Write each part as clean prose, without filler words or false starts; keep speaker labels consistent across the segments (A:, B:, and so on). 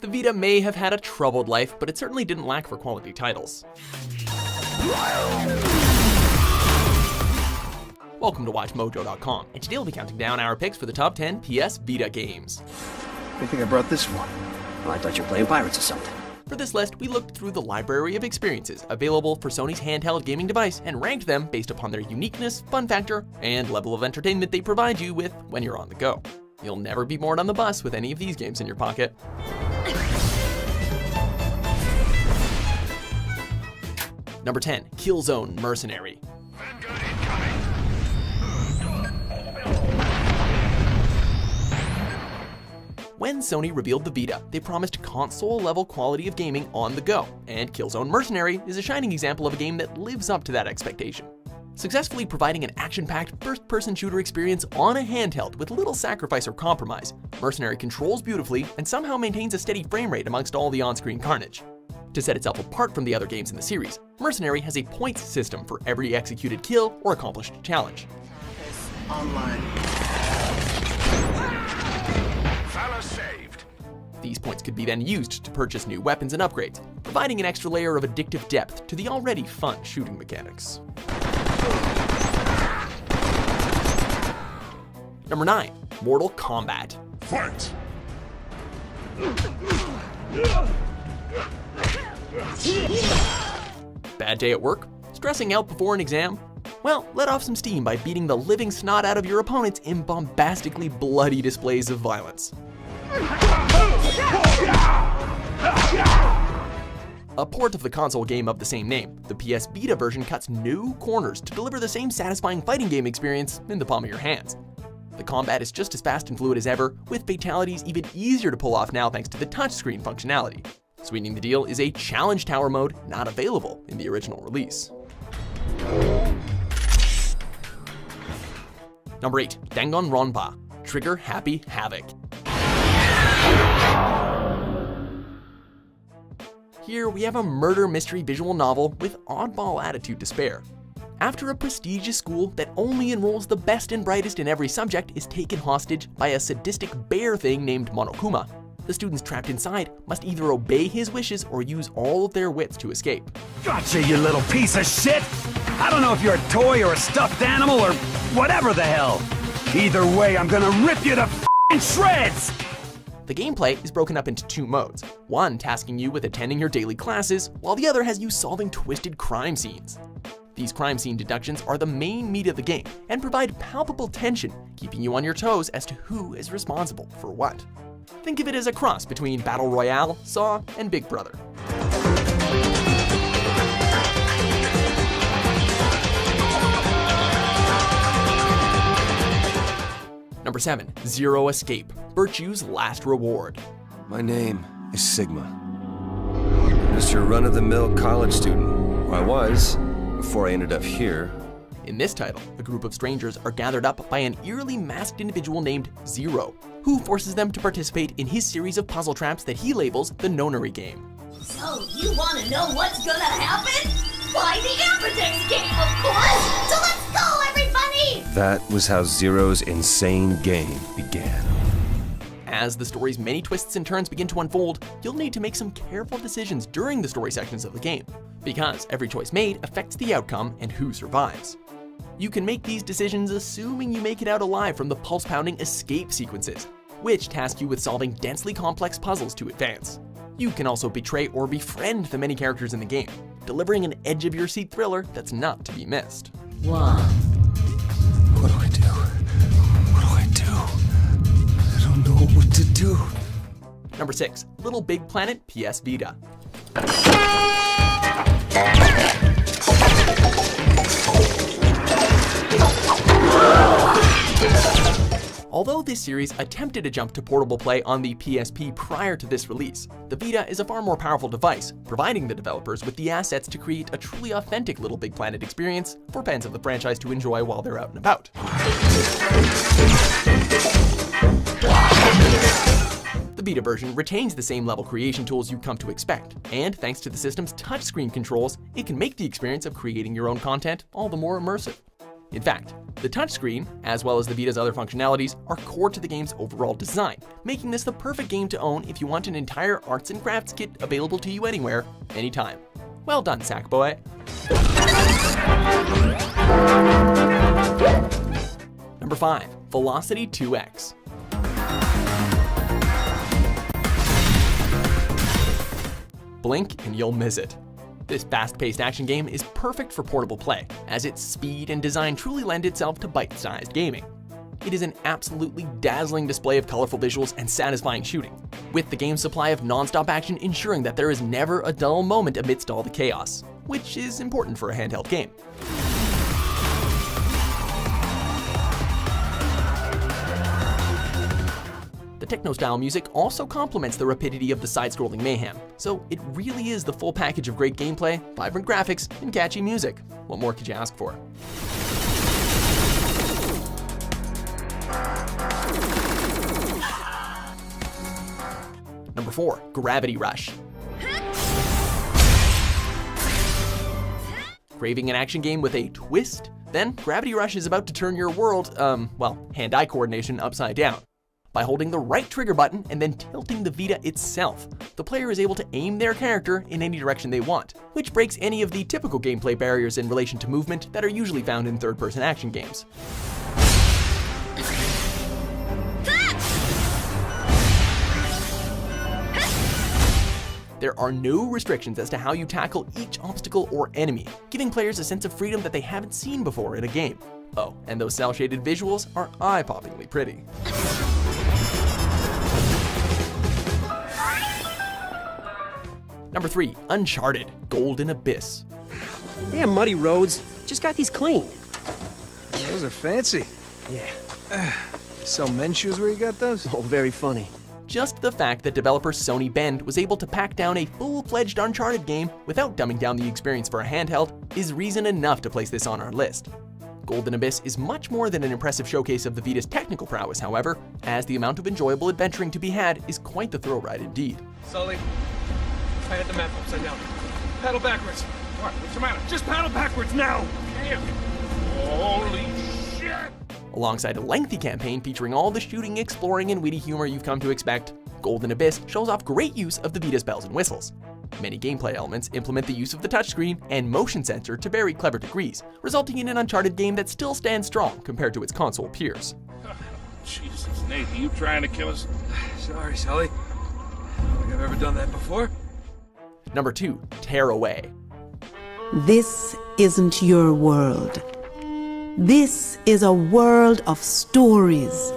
A: The Vita may have had a troubled life, but it certainly didn't lack for quality titles. Welcome to WatchMojo.com, and today we'll be counting down our picks for the top 10 PS Vita games.
B: I think I brought this one.
C: Well, I thought you were playing pirates or something.
A: For this list, we looked through the library of experiences available for Sony's handheld gaming device and ranked them based upon their uniqueness, fun factor, and level of entertainment they provide you with when you're on the go. You'll never be bored on the bus with any of these games in your pocket. Number 10, Killzone Mercenary. When Sony revealed the Vita, they promised console-level quality of gaming on the go, and Killzone Mercenary is a shining example of a game that lives up to that expectation. Successfully providing an action-packed first-person shooter experience on a handheld with little sacrifice or compromise, Mercenary controls beautifully and somehow maintains a steady frame rate amongst all the on-screen carnage. To set itself apart from the other games in the series, Mercenary has a points system for every executed kill or accomplished challenge.
B: Online.
D: Saved.
A: These points could be then used to purchase new weapons and upgrades, providing an extra layer of addictive depth to the already fun shooting mechanics. Number 9, Mortal Kombat.
D: Fight!
A: Bad day at work? Stressing out before an exam? Well, let off some steam by beating the living snot out of your opponents in bombastically bloody displays of violence. A port of the console game of the same name, the PS Vita version cuts no corners to deliver the same satisfying fighting game experience in the palm of your hands. The combat is just as fast and fluid as ever, with fatalities even easier to pull off now thanks to the touchscreen functionality. Sweetening the deal is a challenge tower mode not available in the original release. Number 8, Danganronpa, Trigger Happy Havoc. Here we have a murder mystery visual novel with oddball attitude to spare. After a prestigious school that only enrolls the best and brightest in every subject is taken hostage by a sadistic bear thing named Monokuma, the students trapped inside must either obey his wishes or use all of their wits to escape.
E: Gotcha, you little piece of shit! I don't know if you're a toy or a stuffed animal or whatever the hell. Either way, I'm gonna rip you to f***ing shreds!
A: The gameplay is broken up into two modes, one tasking you with attending your daily classes, while the other has you solving twisted crime scenes. These crime scene deductions are the main meat of the game and provide palpable tension, keeping you on your toes as to who is responsible for what. Think of it as a cross between Battle Royale, Saw, and Big Brother. Number 7, Zero Escape, Virtue's Last Reward.
F: My name is Sigma. I'm just your run-of-the-mill college student. Or I was, before I ended up here.
A: In this title, a group of strangers are gathered up by an eerily masked individual named Zero, who forces them to participate in his series of puzzle traps that he labels the Nonary game.
G: So, you want to know what's gonna happen? Play the Amberdex game, of course! So let's go, everybody!
F: That was how Zero's insane game began.
A: As the story's many twists and turns begin to unfold, you'll need to make some careful decisions during the story sections of the game, because every choice made affects the outcome and who survives. You can make these decisions assuming you make it out alive from the pulse-pounding escape sequences, which task you with solving densely complex puzzles to advance. You can also betray or befriend the many characters in the game, delivering an edge-of-your-seat thriller that's not to be missed.
F: What do I do? What do I do? I don't know what to do.
A: Number 6, Little Big Planet PS Vita. Although this series attempted to jump to portable play on the PSP prior to this release, the Vita is a far more powerful device, providing the developers with the assets to create a truly authentic Little Big Planet experience for fans of the franchise to enjoy while they're out and about. The Vita version retains the same level creation tools you've come to expect, and thanks to the system's touchscreen controls, it can make the experience of creating your own content all the more immersive. In fact, the touchscreen, as well as the Vita's other functionalities, are core to the game's overall design, making this the perfect game to own if you want an entire arts and crafts kit available to you anywhere, anytime. Well done, Sackboy. Number 5. Velocity 2X. Blink and you'll miss it. This fast-paced action game is perfect for portable play, as its speed and design truly lend itself to bite-sized gaming. It is an absolutely dazzling display of colorful visuals and satisfying shooting, with the game's supply of non-stop action ensuring that there is never a dull moment amidst all the chaos, which is important for a handheld game. The techno-style music also complements the rapidity of the side-scrolling mayhem, so it really is the full package of great gameplay, vibrant graphics, and catchy music. What more could you ask for? Number 4. Gravity Rush. Craving an action game with a twist? Then Gravity Rush is about to turn your world, hand-eye coordination upside down. By holding the right trigger button and then tilting the Vita itself, the player is able to aim their character in any direction they want, which breaks any of the typical gameplay barriers in relation to movement that are usually found in third-person action games. There are no restrictions as to how you tackle each obstacle or enemy, giving players a sense of freedom that they haven't seen before in a game. Oh, and those cel-shaded visuals are eye-poppingly pretty. Number 3. Uncharted Golden Abyss.
C: Damn muddy roads. Just got these clean.
B: Those are fancy.
C: Yeah.
B: Sell men's shoes where you got those?
C: Oh, very funny.
A: Just the fact that developer Sony Bend was able to pack down a full-fledged Uncharted game without dumbing down the experience for a handheld is reason enough to place this on our list. Golden Abyss is much more than an impressive showcase of the Vita's technical prowess, however, as the amount of enjoyable adventuring to be had is quite the thrill ride indeed.
D: Sully, I had the map upside down. Paddle backwards. What? What's the matter? Just paddle backwards now! Damn! Holy shit!
A: Alongside a lengthy campaign featuring all the shooting, exploring, and witty humor you've come to expect, Golden Abyss shows off great use of the Vita's bells and whistles. Many gameplay elements implement the use of the touchscreen and motion sensor to very clever degrees, resulting in an Uncharted game that still stands strong compared to its console peers.
D: Jesus, Nathan, you trying to kill us? Sorry, Sully. I don't think I've ever done that before.
A: Number 2. Tear Away.
H: This isn't your world. This is a world of stories.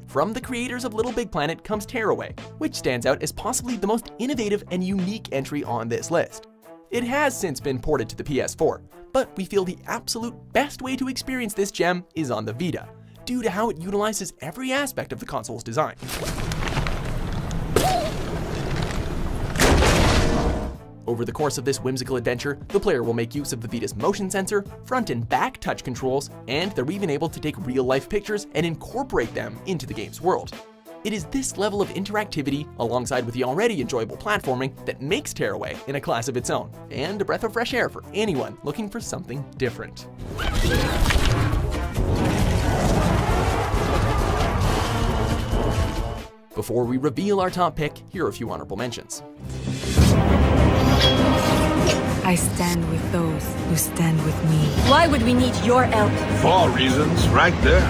A: From the creators of Little Big Planet comes Tear Away, which stands out as possibly the most innovative and unique entry on this list. It has since been ported to the PS4, but we feel the absolute best way to experience this gem is on the Vita, due to how it utilizes every aspect of the console's design. Over the course of this whimsical adventure, the player will make use of the Vita's motion sensor, front and back touch controls, and they're even able to take real-life pictures and incorporate them into the game's world. It is this level of interactivity, alongside with the already enjoyable platforming, that makes Tear Away in a class of its own, and a breath of fresh air for anyone looking for something different. Before we reveal our top pick, here are a few honorable mentions.
I: I stand with those who stand with me. Why would we need your help?
D: 4 reasons, right there.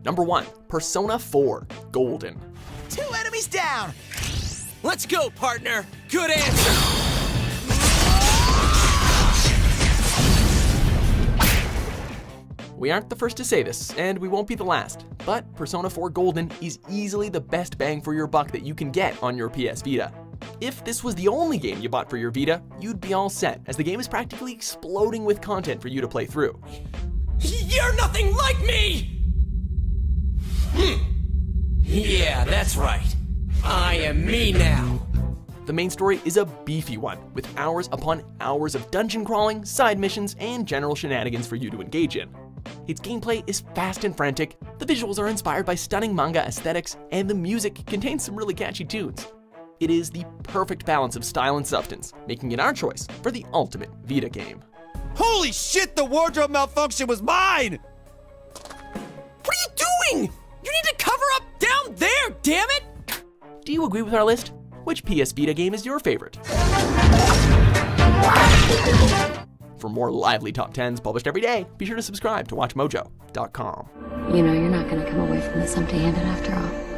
A: Number 1. Persona 4 Golden.
J: 2 enemies down! Let's go, partner! Good answer!
A: We aren't the first to say this, and we won't be the last, but Persona 4 Golden is easily the best bang for your buck that you can get on your PS Vita. If this was the only game you bought for your Vita, you'd be all set, as the game is practically exploding with content for you to play through.
J: You're nothing like me! Yeah, that's right. I am me now.
A: The main story is a beefy one, with hours upon hours of dungeon crawling, side missions, and general shenanigans for you to engage in. Its gameplay is fast and frantic, the visuals are inspired by stunning manga aesthetics, and the music contains some really catchy tunes. It is the perfect balance of style and substance, making it our choice for the ultimate Vita game.
J: Holy shit, the wardrobe malfunction was mine! What are you doing? You need to cover up down there, damn it!
A: Do you agree with our list? Which PS Vita game is your favorite? For more lively top 10s published every day, be sure to subscribe to WatchMojo.com.
K: You know, you're not gonna come away from this empty-handed after all.